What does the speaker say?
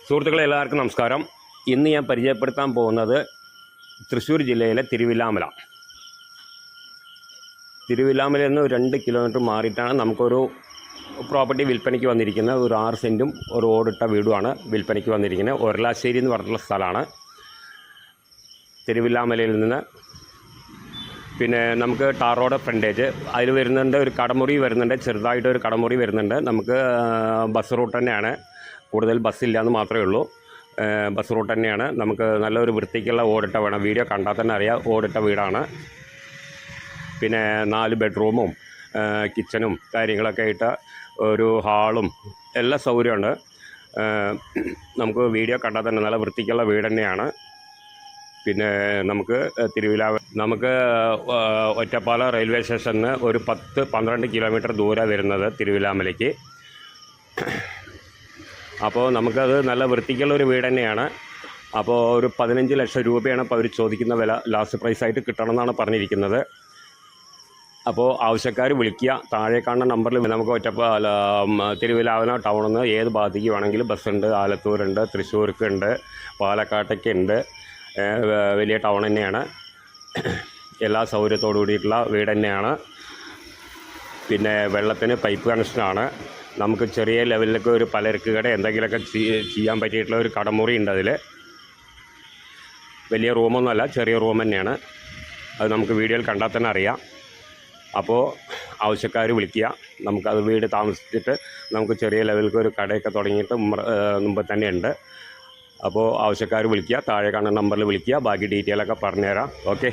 സുഹൃത്തുക്കളെ എല്ലാവർക്കും നമസ്കാരം. ഇന്ന് ഞാൻ പരിചയപ്പെടുത്താൻ പോകുന്നത് തൃശ്ശൂർ ജില്ലയിലെ തിരുവില്ലാമലയിൽ നിന്ന് 2 കിലോമീറ്റർ മാറിയിട്ടാണ് നമുക്കൊരു പ്രോപ്പർട്ടി വിൽപ്പനയ്ക്ക് വന്നിരിക്കുന്നത്. ഒരു 6 സെൻറ്റും ഒരു ഓടിട്ട വീടുമാണ് വിൽപ്പനയ്ക്ക് വന്നിരിക്കുന്നത്. ഒരലാശ്ശേരി എന്ന് പറഞ്ഞിട്ടുള്ള സ്ഥലമാണ് തിരുവില്ലാമലയിൽ നിന്ന്. പിന്നെ നമുക്ക് ടാർ റോഡ് ഫ്രണ്ടേജ് അതിൽ വരുന്നുണ്ട്, ഒരു കടമുറി വരുന്നുണ്ട്, ചെറുതായിട്ടൊരു കടമുറി വരുന്നുണ്ട്. നമുക്ക് ബസ് റൂട്ട് തന്നെയാണ്, കൂടുതൽ ബസ്സില്ല എന്ന് മാത്രമേ ഉള്ളൂ. ബസ് റൂട്ട് തന്നെയാണ്. നമുക്ക് നല്ലൊരു വൃത്തിക്കുള്ള ഓടിട്ട വേണം. വീഡിയോ കണ്ടാൽ തന്നെ അറിയാം, ഓടിട്ട വീടാണ്. പിന്നെ 4 ബെഡ്റൂമും കിച്ചനും കാര്യങ്ങളൊക്കെ ആയിട്ട് ഒരു ഹാളും എല്ലാ സൗകര്യമുണ്ട്. നമുക്ക് വീഡിയോ കണ്ടാൽ തന്നെ നല്ല വൃത്തിക്കുള്ള വീട് തന്നെയാണ്. പിന്നെ നമുക്ക് നമുക്ക് ഒറ്റപ്പാലം റെയിൽവേ സ്റ്റേഷനിൽ ഒരു 10-12 കിലോമീറ്റർ ദൂരം വരുന്നത് തിരുവില്ലാമലയ്ക്ക്. അപ്പോൾ നമുക്കത് നല്ല വൃത്തിക്കുള്ള ഒരു വീട് തന്നെയാണ്. അപ്പോൾ ഒരു 15 ലക്ഷം രൂപയാണ് ഇപ്പോൾ അവർ ചോദിക്കുന്ന വില. ലാസ്റ്റ് പ്രൈസായിട്ട് കിട്ടണമെന്നാണ് പറഞ്ഞിരിക്കുന്നത്. അപ്പോൾ ആവശ്യക്കാർ വിളിക്കുക. താഴെ കാണുന്ന നമ്പറിൽ നമുക്ക് തിരുവില്ലാമല ടൗണിൽ നിന്ന് ഏത് ഭാഗത്തേക്ക് വേണമെങ്കിലും ബസ്സുണ്ട്. ആലത്തൂരുണ്ട്, തൃശ്ശൂർക്കുണ്ട്, പാലക്കാട്ടേക്കുണ്ട്. വലിയ ടൗൺ തന്നെയാണ്. എല്ലാ സൗകര്യത്തോടു കൂടിയിട്ടുള്ള വീട് തന്നെയാണ്. പിന്നെ വെള്ളത്തിന് പൈപ്പ് കണക്ഷനാണ്. നമുക്ക് ചെറിയ ലെവലിലൊക്കെ ഒരു പലചരക്ക് കട എന്തെങ്കിലുമൊക്കെ ചെയ്യാൻ പറ്റിയിട്ടുള്ള ഒരു കടമുറി ഉണ്ട്. അതിൽ വലിയ റൂമൊന്നുമല്ല, ചെറിയ റൂം തന്നെയാണ്. അത് നമുക്ക് വീഡിയോയിൽ കണ്ടാൽ തന്നെ അറിയാം. അപ്പോൾ ആവശ്യക്കാർ വിളിക്കുക. നമുക്കത് വീട് താമസിച്ചിട്ട് നമുക്ക് ചെറിയ ലെവലിലേക്ക് ഒരു കടയൊക്കെ തുടങ്ങിയിട്ട് മുമ്പ് തന്നെ ഉണ്ട്. അപ്പോൾ ആവശ്യക്കാർ വിളിക്കുക. താഴെ കാണുന്ന നമ്പറിൽ വിളിക്കുക. ബാക്കി ഡീറ്റെയിലൊക്കെ പറഞ്ഞുതരാം. ഓക്കെ.